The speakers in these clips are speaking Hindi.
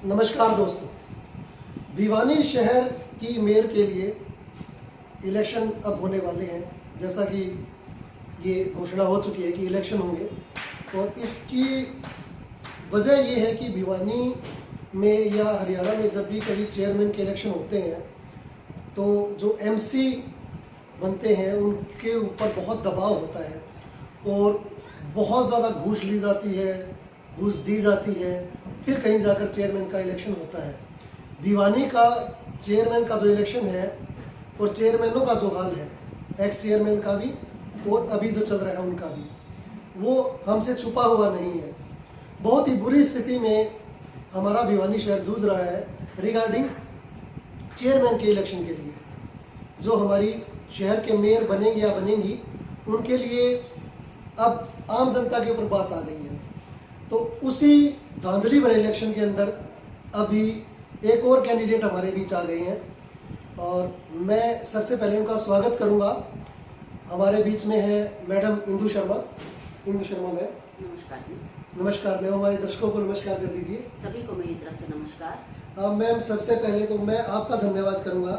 नमस्कार दोस्तों। भिवानी शहर की मेयर के लिए इलेक्शन अब होने वाले हैं। जैसा कि ये घोषणा हो चुकी है कि इलेक्शन होंगे, और इसकी वजह ये है कि भिवानी में या हरियाणा में जब भी कभी चेयरमैन के इलेक्शन होते हैं तो जो एमसी बनते हैं उनके ऊपर बहुत दबाव होता है और बहुत ज़्यादा घूस ली जाती है, घूस दी जाती है, फिर कहीं जाकर चेयरमैन का इलेक्शन होता है। भिवानी का चेयरमैन का जो इलेक्शन है और चेयरमैनों का जो हाल है, एक्स चेयरमैन का भी और अभी जो चल रहा है उनका भी, वो हमसे छुपा हुआ नहीं है। बहुत ही बुरी स्थिति में हमारा भिवानी शहर जूझ रहा है रिगार्डिंग चेयरमैन के इलेक्शन के लिए। जो हमारी शहर के मेयर बनेंगे या बनेंगी, उनके लिए अब आम जनता के ऊपर बात आ गई है। तो उसी धांधली भरे इलेक्शन के अंदर अभी एक और कैंडिडेट हमारे बीच आ गए हैं, और मैं सबसे पहले उनका स्वागत करूंगा। हमारे बीच में है मैडम इंदु शर्मा। इंदु शर्मा मैम, नमस्कार जी। नमस्कार मैम। हमारे दर्शकों को नमस्कार कर दीजिए। सभी को मेरी तरफ से नमस्कार। हाँ मैम, सबसे पहले तो मैं आपका धन्यवाद करूंगा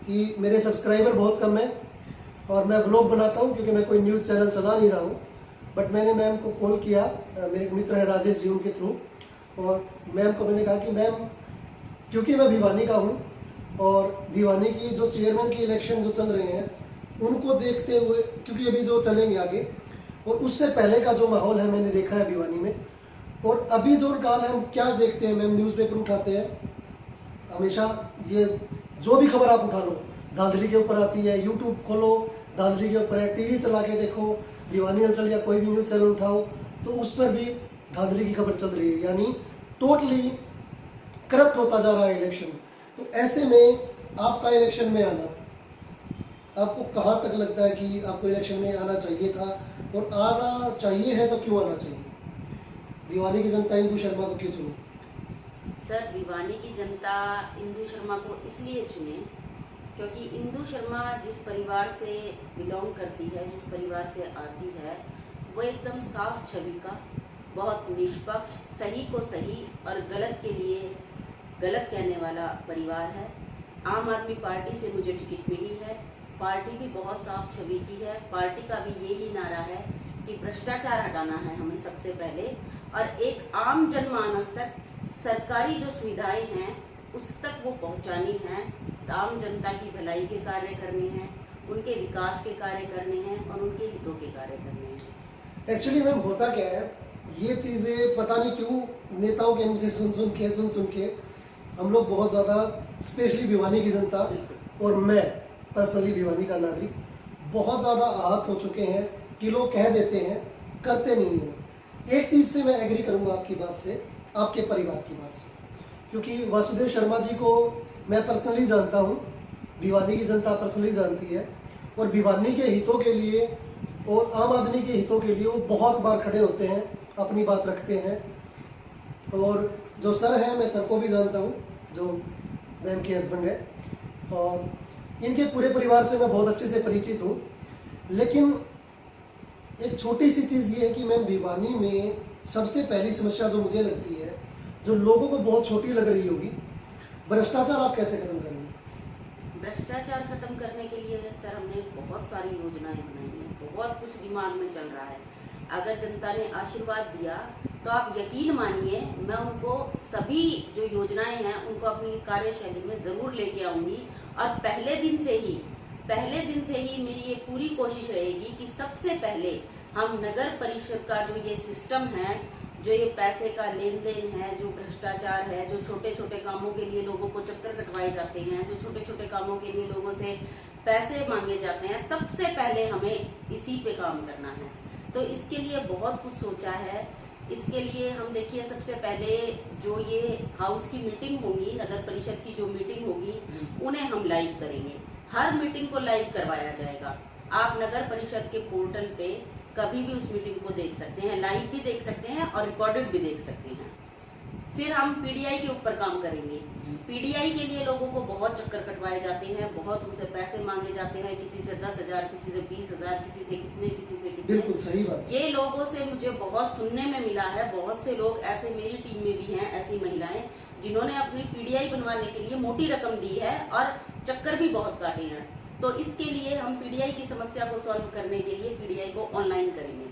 कि मेरे सब्सक्राइबर बहुत कम हैं और मैं व्लॉग बनाता हूं क्योंकि मैं कोई न्यूज़ चैनल चला नहीं रहा हूं। बट मैंने मैम को कॉल किया, मेरे एक मित्र हैं राजेश जी, उनके थ्रू, और मैम को मैंने कहा कि मैम, क्योंकि मैं भिवानी का हूं और भिवानी की जो चेयरमैन के इलेक्शन जो चल रहे हैं उनको देखते हुए, क्योंकि अभी जो चलेंगे आगे और उससे पहले का जो माहौल है मैंने देखा है भिवानी में, और अभी जो काल है हम क्या देखते हैं मैम, न्यूज़पेपर उठाते हैं हमेशा, ये जो भी खबर आप उठा लो धांधली के ऊपर आती है। यूट्यूब खोलो धांधली के ऊपर है, टीवी चला के देखो, भिवानी हलचल या कोई भी न्यूज़ चैनल उठाओ तो उस पर भी धांधली की खबर चल रही है, यानी टोटली करप्ट होता जा रहा है इलेक्शन। तो ऐसे में आपका इलेक्शन में आना, आपको कहाँ तक लगता है कि आपको इलेक्शन में आना चाहिए था, और आना चाहिए है तो क्यों आना चाहिए? भिवानी की जनता इंदु शर्मा को क्यों चुनी? सर, भिवानी की जनता इंदु शर्मा को इसलिए चुने क्योंकि इंदु शर्मा जिस परिवार से बिलोंग करती है, जिस परिवार से आती है, वो एकदम साफ छवि का, बहुत निष्पक्ष, सही को सही और गलत के लिए गलत कहने वाला परिवार है। आम आदमी पार्टी से मुझे टिकट मिली है। पार्टी भी बहुत साफ छवि की है। पार्टी का भी यही नारा है कि भ्रष्टाचार हटाना है हमें सबसे पहले, और एक आम जनमानस तक सरकारी जो सुविधाएं हैं उस तक वो पहुंचानी है। आम जनता की भलाई के कार्य करने हैं, उनके विकास के कार्य करने हैं और उनके हितों के कार्य करने हैं। एक्चुअली मैम होता क्या है, ये चीज़ें पता नहीं क्यों नेताओं के मुँह से सुन सुन के हम लोग बहुत ज़्यादा, स्पेशली भिवानी की जनता और मैं पर्सनली भिवानी का नागरिक, बहुत ज़्यादा आहत हो चुके हैं कि लोग कह देते हैं, करते नहीं हैं। एक चीज़ से मैं एग्री करूँगा आपकी बात से, आपके परिवार की बात से, क्योंकि वासुदेव शर्मा जी को मैं पर्सनली जानता हूँ, भिवानी की जनता पर्सनली जानती है, और भिवानी के हितों के लिए और आम आदमी के हितों के लिए वो बहुत बार खड़े होते हैं, अपनी बात रखते हैं। और जो सर हैं, मैं सर को भी जानता हूँ, जो मैम के हस्बैंड है, और इनके पूरे परिवार से मैं बहुत अच्छे से परिचित हूँ। लेकिन एक छोटी सी चीज़ ये है कि मैम, भिवानी में सबसे पहली समस्या जो मुझे लगती है, जो लोगों को बहुत छोटी लग रही होगी, भ्रष्टाचार आप कैसे खत्म करेंगे? भ्रष्टाचार खत्म करने के लिए सर हमने बहुत सारी योजनाएं बनाई हैं, बहुत कुछ दिमाग में चल रहा है। अगर जनता ने आशीर्वाद दिया तो आप यकीन मानिए, मैं उनको सभी जो योजनाएं हैं उनको अपनी कार्यशैली में ज़रूर लेके आऊँगी। और पहले दिन से ही मेरी ये पूरी कोशिश रहेगी कि सबसे पहले हम नगर परिषद का जो ये सिस्टम है, जो ये पैसे का लेन देन है, जो भ्रष्टाचार है, जो छोटे छोटे कामों के लिए लोगों को चक्कर कटवाए जाते हैं, जो छोटे छोटे कामों के लिए लोगों से पैसे मांगे जाते हैं, सबसे पहले हमें इसी पे काम करना है। तो इसके लिए बहुत कुछ सोचा है। इसके लिए हम देखिए, सबसे पहले जो ये हाउस की मीटिंग होगी, नगर परिषद की जो मीटिंग होगी, उन्हें हम लाइव करेंगे। हर मीटिंग को लाइव करवाया जाएगा। आप नगर परिषद के पोर्टल पे कभी भी उस मीटिंग को देख सकते हैं, लाइव भी देख सकते हैं और रिकॉर्डेड भी देख सकते हैं। फिर हम पीडीआई के ऊपर काम करेंगे। पीडीआई के लिए लोगों को बहुत चक्कर कटवाए जाते हैं, बहुत उनसे पैसे मांगे जाते हैं, किसी से 10,000, किसी से 20,000, किसी से कितने, किसी से कितने। बिल्कुल सही बात। ये लोगों से मुझे बहुत सुनने में मिला है। बहुत से लोग ऐसे मेरी टीम में भी हैं, ऐसी महिलाएं जिन्होंने अपनी पीडीआई बनवाने के लिए मोटी रकम दी है और चक्कर भी बहुत काटे हैं। तो इसके लिए हम पीडीआई की समस्या को सॉल्व करने के लिए पीडीआई को ऑनलाइन करेंगे।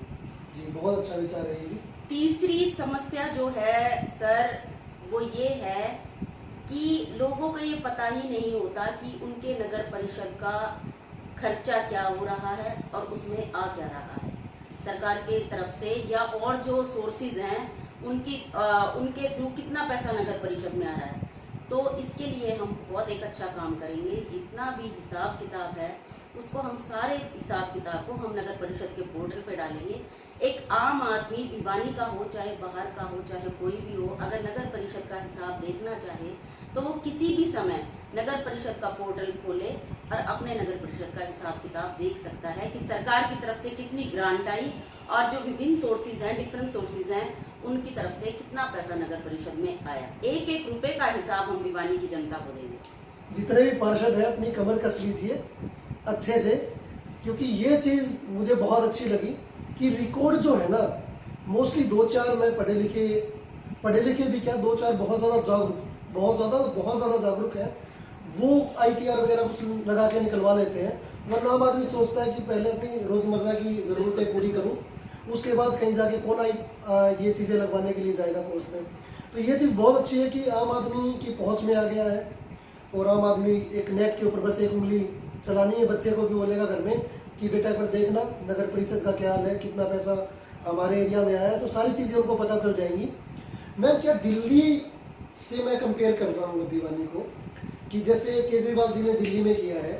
जी, बहुत अच्छा विचार है ये भी। तीसरी समस्या जो है सर, वो ये है कि लोगों को ये पता ही नहीं होता कि उनके नगर परिषद का खर्चा क्या हो रहा है और उसमें आ क्या रहा है सरकार के तरफ से, या और जो सोर्सेज हैं उनके थ्रू कितना पैसा नगर परिषद में आ रहा है। तो इसके लिए हम बहुत एक अच्छा काम करेंगे। जितना भी हिसाब किताब है उसको हम सारे हिसाब किताब को हम नगर परिषद के पोर्टल पे डालेंगे। एक आम आदमी भिवानी का हो चाहे बाहर का हो चाहे कोई भी हो, अगर नगर परिषद का हिसाब देखना चाहे तो वो किसी भी समय नगर परिषद का पोर्टल खोले और अपने नगर परिषद का हिसाब किताब देख सकता है कि सरकार की तरफ से कितनी ग्रांट आई और जो विभिन्न सोर्सेज हैं, डिफरेंट सोर्सेज हैं, उनकी तरफ से कितना पैसा नगर परिषद में आया। एक एक रुपए का हिसाब हम भिवानी की जनता को देंगे। जितने भी पार्षद हैं अपनी कमर कस लीजिए अच्छे से, क्योंकि ये चीज़ मुझे बहुत अच्छी लगी कि रिकॉर्ड जो है ना, मोस्टली 2-4 मैं पढ़े लिखे भी क्या, 2-4 बहुत ज़्यादा जागरूक है, वो ITR वगैरह कुछ लगा के निकलवा लेते हैं। वरना आम आदमी सोचता है कि पहले अपनी रोज़मर्रा की ज़रूरतें पूरी करूं, उसके बाद कहीं जाके कौन ये चीज़ें लगवाने के लिए जाएगा कोर्ट में। तो ये चीज़ बहुत अच्छी है कि आम आदमी की पहुंच में आ गया है और आम आदमी एक नेट के ऊपर बस एक उंगली चलानी है, बच्चे को भी बोलेगा घर में कि बेटा एक बार देखना नगर परिषद का क्या हाल है, कितना पैसा हमारे एरिया में आया है, तो सारी चीज़ें उनको पता चल जाएंगी। मैं क्या दिल्ली से मैं कंपेयर कर रहा हूँ भिवानी को, कि जैसे केजरीवाल जी ने दिल्ली में किया है,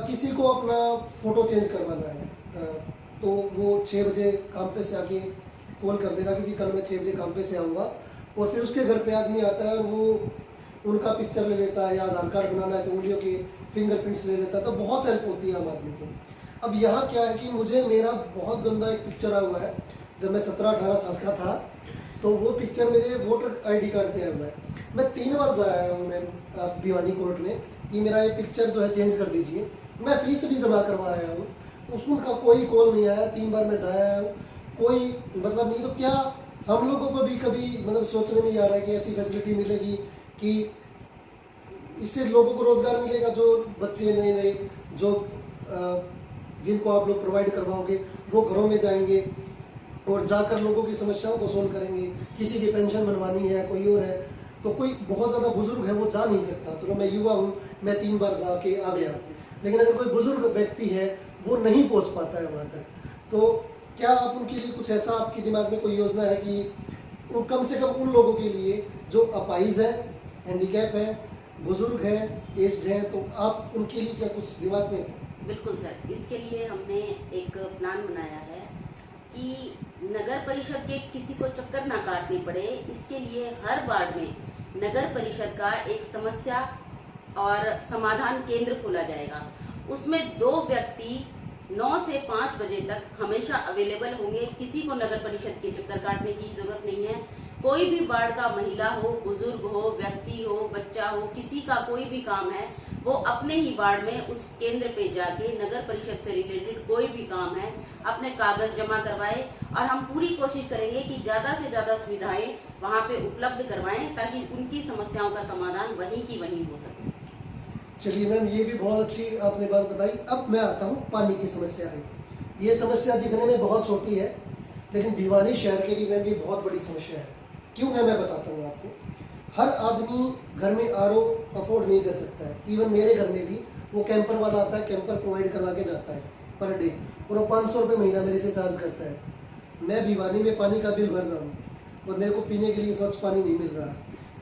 किसी को अपना फ़ोटो चेंज करवाना है तो वो 6 बजे काम पे से आके कॉल कर देगा कि जी कल मैं 6 बजे काम पे से आऊँगा, और फिर उसके घर पे आदमी आता है और वो उनका पिक्चर ले लेता है, या आधार कार्ड बनाना है तो उंगलियों के फिंगरप्रिंट्स ले लेता है, तो बहुत हेल्प होती है आम आदमी को। अब यहाँ क्या है कि मुझे मेरा बहुत गंदा एक पिक्चर आया हुआ है, जब मैं 17-18 साल का था, तो वो पिक्चर मेरे वोटर ID कार्ड पे आया हुआ है। मैं 3 बार जाया हूँ मैं भिवानी कोर्ट में कि मेरा ये पिक्चर जो है चेंज कर दीजिए। मैं फीस भी जमा करवाया हूँ, उसका कोई कॉल नहीं आया। 3 बार मैं जाया हूँ, कोई मतलब नहीं। तो क्या हम लोगों को भी कभी मतलब सोचने में आ रहा है कि ऐसी फैसिलिटी मिलेगी कि इससे लोगों को रोज़गार मिलेगा, जो बच्चे नए जो जिनको आप लोग प्रोवाइड करवाओगे वो घरों में जाएंगे और जाकर लोगों की समस्याओं को सोल्व करेंगे। किसी की पेंशन बनवानी है, कोई और है, तो कोई बहुत ज़्यादा बुजुर्ग है वो जा नहीं सकता। चलो मैं युवा हूँ, मैं 3 बार जाके आ गया, लेकिन अगर कोई बुजुर्ग व्यक्ति है वो नहीं पहुँच पाता है वहाँ तक, तो क्या आप उनके लिए कुछ ऐसा आपके दिमाग में कोई योजना है कि वो कम से कम उन लोगों के लिए जो अपाहिज है, हैंडीकैप है, बुजुर्ग है, एज्ड है, तो आप उनके लिए क्या कुछ दिमाग में? बिल्कुल सर, इसके लिए हमने एक प्लान बनाया है कि नगर परिषद के किसी को चक्कर ना काटनी पड़े। इसके लिए हर वार्ड में नगर परिषद का एक समस्या और समाधान केंद्र खोला जाएगा। उसमें 2 व्यक्ति 9 से 5 बजे तक हमेशा अवेलेबल होंगे। किसी को नगर परिषद के चक्कर काटने की जरूरत नहीं है। कोई भी वार्ड का महिला हो, बुजुर्ग हो, व्यक्ति हो, बच्चा हो, किसी का कोई भी काम है, वो अपने ही वार्ड में उस केंद्र पे जाके नगर परिषद से रिलेटेड कोई भी काम है अपने कागज जमा करवाए, और हम पूरी कोशिश करेंगे कि ज्यादा से ज्यादा सुविधाएं वहां पे उपलब्ध करवाएं ताकि उनकी समस्याओं का समाधान वहीं की वहीं हो सके। चलिए मैम, ये भी बहुत अच्छी आपने बात बताई। अब मैं आता हूँ पानी की समस्या पे। ये समस्या दिखने में बहुत छोटी है, लेकिन भिवानी शहर के लिए मैम ये बहुत बड़ी समस्या है। क्यों है मैं बताता हूँ आपको। हर आदमी घर में RO अफोर्ड नहीं कर सकता है। इवन मेरे घर में भी वो कैंपर वाला आता है, कैंपर प्रोवाइड करवा के जाता है पर डे, और वो 500 रुपये महीना मेरे से चार्ज करता है। मैं भिवानी में पानी का बिल भर रहा हूँ और मेरे को पीने के लिए स्वच्छ पानी नहीं मिल रहा।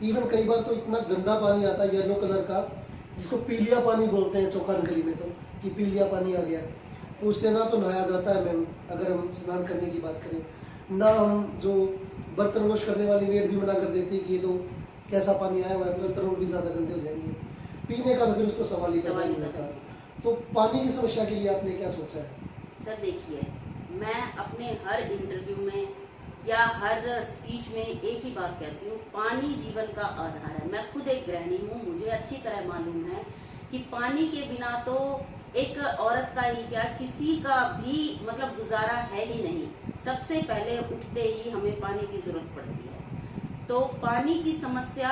इवन कई बार तो इतना गंदा पानी आता है येलो कलर का, जिसको पीलिया पानी बोलते हैं चौखान गली में, तो कि पीलिया पानी आ गया, तो उससे ना तो नहाया जाता है मैम, अगर हम स्नान करने की बात करें, ना हम जो बर्तन वॉश करने वाली मेड भी मना कर देती है कि ये तो कैसा पानी आया हुआ है, बर्तन भी ज़्यादा गंदे हो जाएंगे। पीने का तो फिर उसको सवाल ही पैदा नहीं होता। तो पानी की समस्या के लिए आपने क्या सोचा है? सर देखिए, मैं अपने हर इंटरव्यू में या हर स्पीच में एक ही बात कहती हूँ, पानी जीवन का आधार है। मैं खुद एक गृहिणी हूँ, मुझे अच्छी तरह मालूम है कि पानी के बिना तो एक औरत का ही क्या, किसी का भी मतलब गुजारा है ही नहीं। सबसे पहले उठते ही हमें पानी की जरूरत पड़ती है। तो पानी की समस्या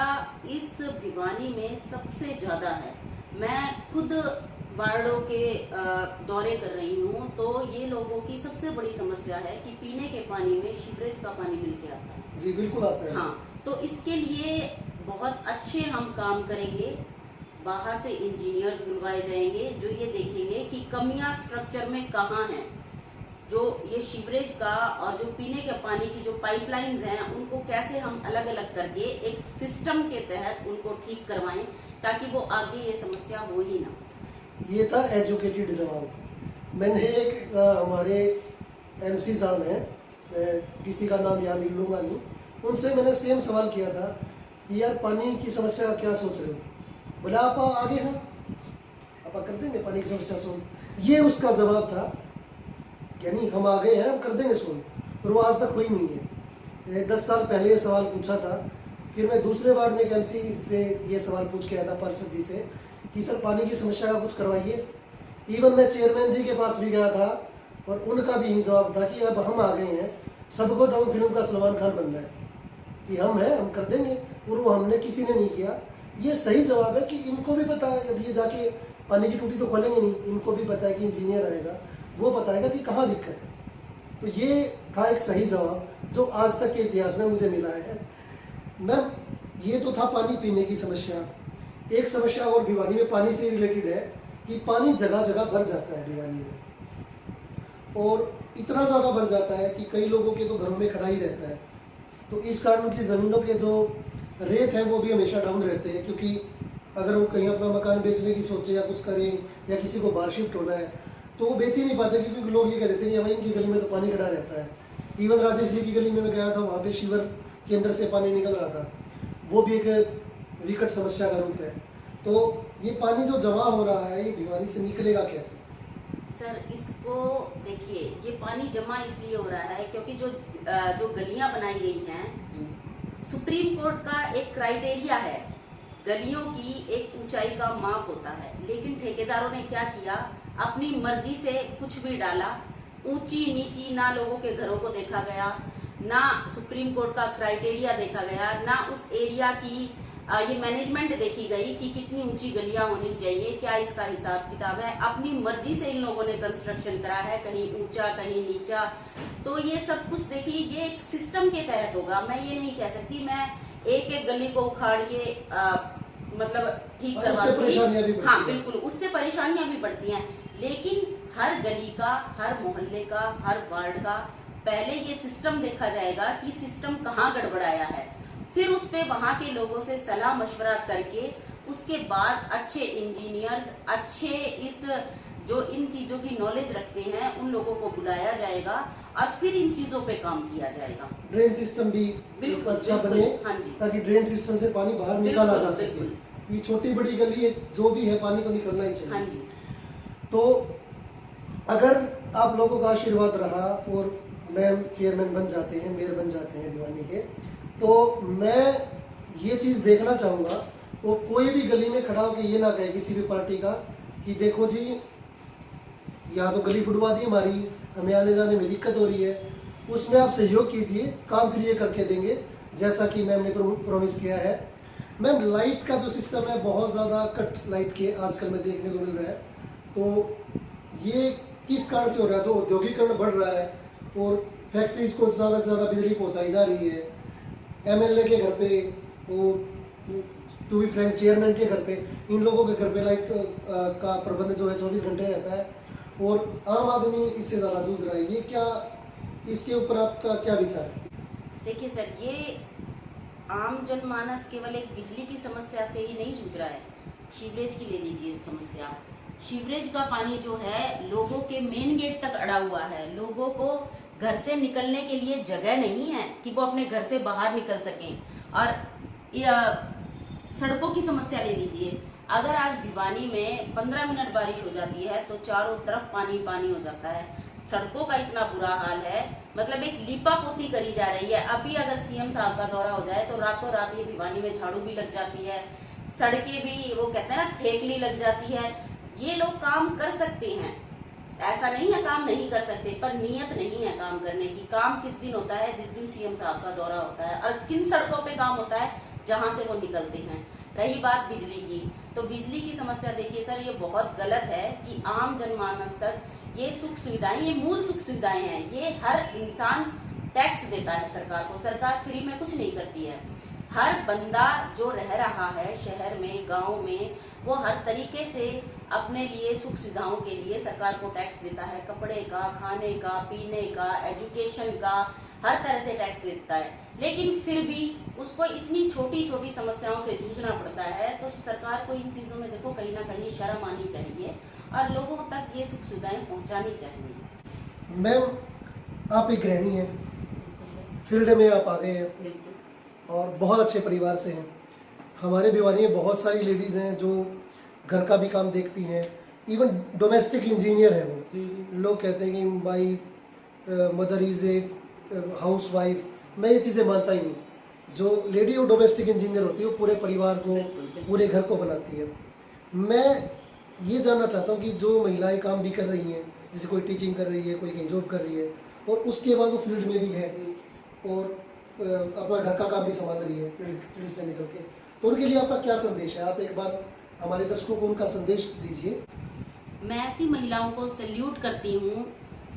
इस भिवानी में सबसे ज़्यादा है। मैं खुद वार्डों के दौरे कर रही हूँ, तो ये लोगों की सबसे बड़ी समस्या है कि पीने के पानी में सीवरेज का पानी मिल के आता है। जी बिल्कुल आता है। हाँ, तो इसके लिए बहुत अच्छे हम काम करेंगे। बाहर से इंजीनियर्स बुलवाए जाएंगे जो ये देखेंगे कि कमियां स्ट्रक्चर में कहाँ हैं, जो ये सीवरेज का और जो पीने के पानी की जो पाइपलाइंस हैं उनको कैसे हम अलग अलग करके एक सिस्टम के तहत उनको ठीक करवाएं, ताकि वो आगे ये समस्या हो ही ना। ये था एजुकेटेड जवाब। मैंने एक हमारे एमसी साहब हैं, मैं किसी का नाम यहाँ नहीं लूँगा नहीं, उनसे मैंने सेम सवाल किया था कि यार पानी की समस्या का क्या सोच रहे हो। बोला आप आगे हैं, आप कर देंगे पानी की समस्या सोल्व। ये उसका जवाब था, यानी हम आ गए हैं, हम कर देंगे सोल्व। और वो आज तक हुई नहीं है। 10 साल पहले ये सवाल पूछा था। फिर मैं दूसरे वार्ड में एक एमसी से ये सवाल पूछ के आया था, पार्षद जी से, कि सर पानी की समस्या का कुछ करवाइए। इवन मैं चेयरमैन जी के पास भी गया था और उनका भी यही जवाब था कि अब हम आ गए हैं, सबको तो हम फिल्म का सलमान खान बनना है कि हम हैं, हम कर देंगे। और वो हमने किसी ने नहीं किया। ये सही जवाब है कि इनको भी पता है, अब ये जाके पानी की टूटी तो खोलेंगे नहीं, इनको भी पता है कि इंजीनियर आएगा, वो बताएगा कि कहाँ दिक्कत है। तो ये था एक सही जवाब जो आज तक के इतिहास में मुझे मिला है। मैम, ये तो था पानी पीने की समस्या। एक समस्या और भिवानी में पानी से रिलेटेड है कि पानी जगह जगह भर जाता है भिवानी में, और इतना ज़्यादा भर जाता है कि कई लोगों के तो घरों में खड़ा ही रहता है। तो इस कारण उनकी ज़मीनों के जो रेट है वो भी हमेशा डाउन रहते हैं, क्योंकि अगर वो कहीं अपना मकान बेचने की सोचे या कुछ करें या किसी को बाहर शिफ्ट होना है तो वो बेच ही नहीं पाते, क्योंकि लोग ये कह देते हैं भाई इनकी गली में तो पानी खड़ा रहता है। इवन राजेश जी की गली में मैं गया था, वहाँ पे शिवर के अंदर से पानी निकल रहा था। वो भी एक विकट समस्या का रूप है। तो ये पानी जो जमा हो रहा है ये भिवानी से निकलेगा कैसे? सर, इसको देखिए, ये पानी जमा इसलिए हो रहा है क्योंकि जो गलियां बनाई गई हैं, सुप्रीम कोर्ट का एक क्राइटेरिया है, गलियों की एक ऊंचाई का माप होता है। लेकिन ठेकेदारों ने क्या किया, अपनी मर्जी से कुछ भी डाला। ऊंची नीची ना लोगों के घरों को देखा गया, ना सुप्रीम कोर्ट का क्राइटेरिया देखा गया, ना उस एरिया की ये मैनेजमेंट देखी गई कि कितनी ऊंची गलियां होनी चाहिए, क्या इसका हिसाब किताब है। अपनी मर्जी से इन लोगों ने कंस्ट्रक्शन करा है, कहीं ऊंचा कहीं नीचा। तो ये सब कुछ देखिए, ये एक सिस्टम के तहत होगा। मैं ये नहीं कह सकती मैं एक एक गली को उखाड़ के मतलब ठीक करवा दूंगी। हाँ बिल्कुल, उससे परेशानियां भी बढ़ती हैं। लेकिन हर गली का, हर मोहल्ले का, हर वार्ड का पहले ये सिस्टम देखा जाएगा कि सिस्टम कहाँ गड़बड़ाया है। फिर उस पे वहाँ के लोगों से सलाह मशवरा करके उसके बाद अच्छे इंजीनियर्स, अच्छे इस जो इन चीज़ों की नॉलेज रखते हैं उन लोगों को बुलाया जाएगा और फिर इन चीज़ों पे काम किया जाएगा। ड्रेन सिस्टम भी बिल्कुल अच्छा बने, हाँ जी, ताकि ड्रेन सिस्टम से पानी बाहर निकाला जा सके। ये छोटी बड़ी गली है, जो भी है पानी तो निकलना ही चाहिए। हाँ जी। तो अगर आप लोगों का आशीर्वाद रहा और मैम चेयरमैन बन जाते हैं, मेयर बन जाते हैं भिवानी के, तो मैं ये चीज़ देखना चाहूँगा, वो कोई भी गली में खड़ा होकर ये ना कहे किसी भी पार्टी का कि देखो जी यहाँ तो गली फुटवा दी हमारी, हमें आने जाने में दिक्कत हो रही है। उसमें आप सहयोग कीजिए, काम फिर ये करके देंगे जैसा कि मैम ने प्रॉमिस किया है। मैम, लाइट का जो सिस्टम है बहुत ज़्यादा कट लाइट के आजकल में देखने को मिल रहा है, तो ये किस कारण से हो रहा है? जो औद्योगिकरण बढ़ रहा है और फैक्ट्रीज को ज़्यादा से ज़्यादा बिजली पहुँचाई जा रही है, एमएलए के घर पे, वो टू बी फ्रैंक चेयरमैन के घर पे, इन लोगों के घर पे लाइट का प्रबंध जो है 24 घंटे रहता है और आम आदमी इससे ज़्यादा जूझ रहा है। ये क्या, इसके ऊपर आपका क्या विचार है? देखिए सर, ये आम जनमानस केवल एक बिजली की समस्या से ही नहीं जूझ रहा है। सीवरेज की ले लीजिए समस्या। सीवरेज का पानी जो है लोगों के मेन गेट तक अड़ा हुआ है। लोगों को घर से निकलने के लिए जगह नहीं है कि वो अपने घर से बाहर निकल सकें। और सड़कों की समस्या ले लीजिए। अगर आज भिवानी में 15 मिनट बारिश हो जाती है तो चारों तरफ पानी पानी हो जाता है। सड़कों का इतना बुरा हाल है, मतलब एक लीपा पोती करी जा रही है। अभी अगर सीएम साहब का दौरा हो जाए तो रातों रात ये भिवानी में झाड़ू भी लग जाती है, सड़कें भी वो कहते हैं ना थेकली लग जाती है। ये लोग काम कर सकते हैं, ऐसा नहीं है काम नहीं कर सकते, पर नीयत नहीं है काम करने की। काम किस दिन होता है? जिस दिन सीएम साहब का दौरा होता है। और किन सड़कों पे काम होता है? जहां से वो निकलते हैं। रही बात बिजली की, तो बिजली की समस्या देखिए सर, ये बहुत गलत है कि आम जनमानस तक ये सुख सुविधाएं, ये मूल सुख सुविधाएं हैं, ये हर इंसान टैक्स देता है सरकार को। सरकार फ्री में कुछ नहीं करती है। हर बंदा जो रह रहा है शहर में, गांव में, वो हर तरीके से अपने लिए सुख सुविधाओं के लिए सरकार को टैक्स देता है। कपड़े का, खाने का, पीने का, एजुकेशन का, हर तरह से टैक्स देता है। लेकिन फिर भी उसको इतनी छोटी छोटी समस्याओं से जूझना पड़ता है। तो सरकार को इन चीजों में देखो कहीं ना कहीं शर्म आनी चाहिए और लोगों तक ये सुख सुविधाएं पहुंचानी चाहिए। मैम, आप एक गृहिणी हैं, फील्ड में आप आ गए हैं बिल्कुल। और बहुत अच्छे परिवार से हैं। हमारे भिवानी में बहुत सारी लेडीज़ हैं जो घर का भी काम देखती हैं, इवन डोमेस्टिक इंजीनियर है वो। लोग कहते हैं कि my mother is a house wife. मैं ये चीज़ें मानता ही नहीं। जो लेडी और डोमेस्टिक इंजीनियर होती है वो पूरे परिवार को, पूरे घर को बनाती है। मैं ये जानना चाहता हूँ कि जो महिलाएं काम भी कर रही हैं, जैसे कोई टीचिंग कर रही है, कोई कहीं जॉब कर रही है और उसके बाद वो फील्ड में भी है और अपना घर का काम भी संभाल रही है फील्ड से निकल के, तो उनके लिए आपका क्या संदेश है? आप एक बार हमारे दर्शकों को उनका संदेश दीजिए। मैं ऐसी महिलाओं को सैल्यूट करती हूँ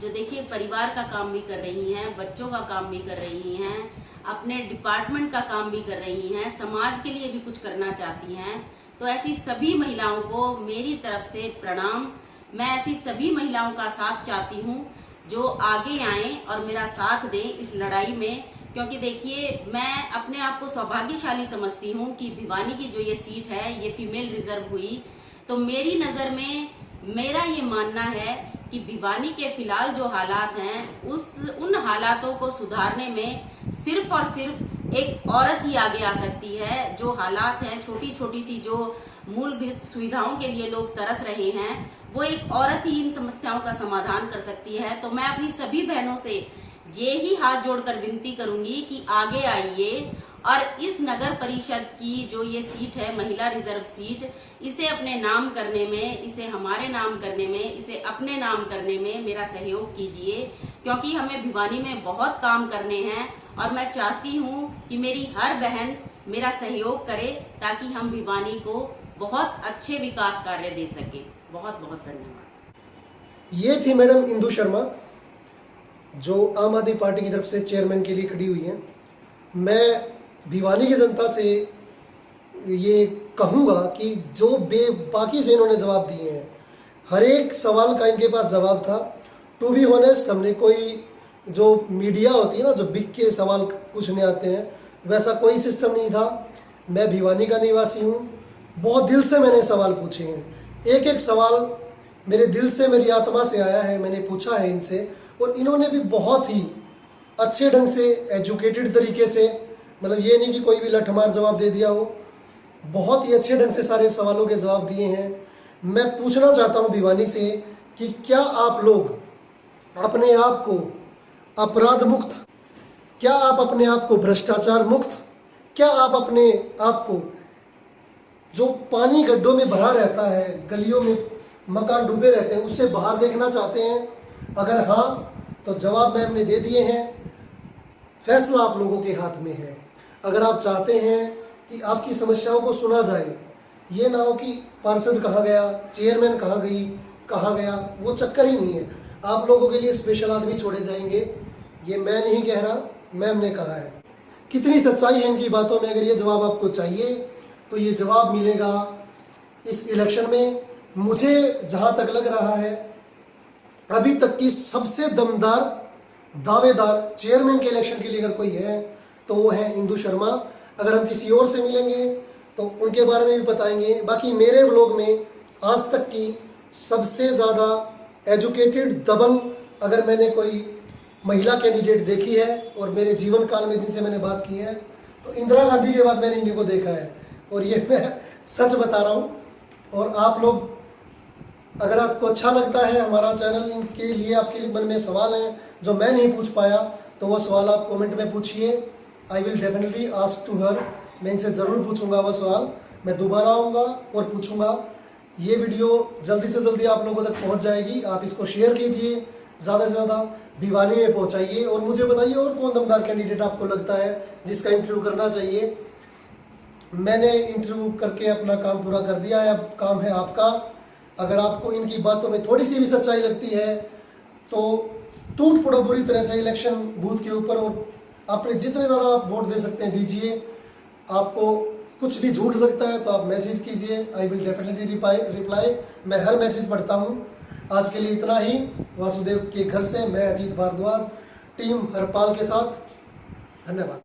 जो देखिए परिवार का काम भी कर रही हैं, बच्चों का काम भी कर रही हैं, अपने डिपार्टमेंट का काम भी कर रही हैं, समाज के लिए भी कुछ करना चाहती हैं। तो ऐसी सभी महिलाओं को मेरी तरफ से प्रणाम। मैं ऐसी सभी महिलाओं का साथ चाहती हूँ जो आगे आएं और मेरा साथ दें इस लड़ाई में। क्योंकि देखिए मैं अपने आप को सौभाग्यशाली समझती हूँ कि भिवानी की जो ये सीट है ये फीमेल रिजर्व हुई। तो मेरी नज़र में मेरा ये मानना है कि भिवानी के फिलहाल जो हालात हैं उन हालातों को सुधारने में सिर्फ और सिर्फ एक औरत ही आगे आ सकती है। जो हालात हैं, छोटी छोटी सी जो मूलभूत सुविधाओं के लिए लोग तरस रहे हैं, वो एक औरत ही इन समस्याओं का समाधान कर सकती है। तो मैं अपनी सभी बहनों से ये ही हाथ जोड़कर विनती करूंगी कि आगे आइए और इस नगर परिषद की जो ये सीट है, महिला रिजर्व सीट, इसे अपने नाम करने में, इसे हमारे नाम करने में, इसे अपने नाम करने में मेरा सहयोग कीजिए। क्योंकि हमें भिवानी में बहुत काम करने हैं और मैं चाहती हूँ कि मेरी हर बहन मेरा सहयोग करे ताकि हम भिवानी को बहुत अच्छे विकास कार्य दे सके। बहुत बहुत धन्यवाद। ये थी मैडम इंदु शर्मा जो आम आदमी पार्टी की तरफ से चेयरमैन के लिए खड़ी हुई हैं। मैं भिवानी की जनता से ये कहूँगा कि जो बाकी से इन्होंने जवाब दिए हैं, हर एक सवाल का इनके पास जवाब था। टू बी ऑनेस्ट, हमने कोई जो मीडिया होती है ना, जो बिक के सवाल पूछने आते हैं, वैसा कोई सिस्टम नहीं था। मैं भिवानी का निवासी हूँ, बहुत दिल से मैंने सवाल पूछे हैं। एक एक सवाल मेरे दिल से, मेरी आत्मा से आया है, मैंने पूछा है इनसे और इन्होंने भी बहुत ही अच्छे ढंग से, एजुकेटेड तरीके से, मतलब ये नहीं कि कोई भी लठमार जवाब दे दिया हो, बहुत ही अच्छे ढंग से सारे सवालों के जवाब दिए हैं। मैं पूछना चाहता हूँ भिवानी से कि क्या आप लोग अपने आप को अपराध मुक्त, क्या आप अपने आप को भ्रष्टाचार मुक्त, क्या आप अपने आप को जो पानी गड्ढों में भरा रहता है, गलियों में मकान डूबे रहते हैं, उससे बाहर देखना चाहते हैं? अगर हाँ तो जवाब मैम ने दे दिए हैं। फैसला आप लोगों के हाथ में है। अगर आप चाहते हैं कि आपकी समस्याओं को सुना जाए, ये ना हो कि पार्षद कहाँ गया, चेयरमैन कहाँ गया, वो चक्कर ही नहीं है। आप लोगों के लिए स्पेशल आदमी छोड़े जाएंगे। ये मैं नहीं कह रहा, मैम ने कहा है। कितनी सच्चाई है इनकी बातों में। अगर ये जवाब आपको चाहिए तो ये जवाब मिलेगा इस इलेक्शन में। मुझे जहाँ तक लग रहा है अभी तक की सबसे दमदार दावेदार चेयरमैन के इलेक्शन के लिए अगर कोई है तो वो है इंदु शर्मा। अगर हम किसी और से मिलेंगे तो उनके बारे में भी बताएंगे। बाकी मेरे व्लॉग में आज तक की सबसे ज़्यादा एजुकेटेड, दबंग अगर मैंने कोई महिला कैंडिडेट देखी है और मेरे जीवन काल में जिनसे मैंने बात की है तो इंदिरा गांधी के बाद मैंने इन्हीं को देखा है और ये मैं सच बता रहा हूँ। और आप लोग, अगर आपको अच्छा लगता है हमारा चैनल, इनके लिए आपके लिए मन में सवाल हैं जो मैं नहीं पूछ पाया तो वो सवाल आप कमेंट में पूछिए। I will definitely ask to her. मैं इनसे ज़रूर पूछूंगा वो सवाल। मैं दोबारा आऊँगा और पूछूंगा। ये वीडियो जल्दी से जल्दी आप लोगों तक पहुंच जाएगी। आप इसको शेयर कीजिए, ज़्यादा से ज़्यादा भिवानी में पहुंचाइए और मुझे बताइए और कौन दमदार कैंडिडेट आपको लगता है जिसका इंटरव्यू करना चाहिए। मैंने इंटरव्यू करके अपना काम पूरा कर दिया है, अब काम है आपका। अगर आपको इनकी बातों में थोड़ी सी भी सच्चाई लगती है तो टूट पड़ो बुरी तरह से इलेक्शन बूथ के ऊपर और अपने जितने ज़्यादा आप वोट दे सकते हैं दीजिए। आपको कुछ भी झूठ लगता है तो आप मैसेज कीजिए, आई विल डेफिनेटली रिप्लाई। मैं हर मैसेज पढ़ता हूँ। आज के लिए इतना ही। वासुदेव के घर से मैं अजीत भारद्वाज, टीम हरपाल के साथ, धन्यवाद।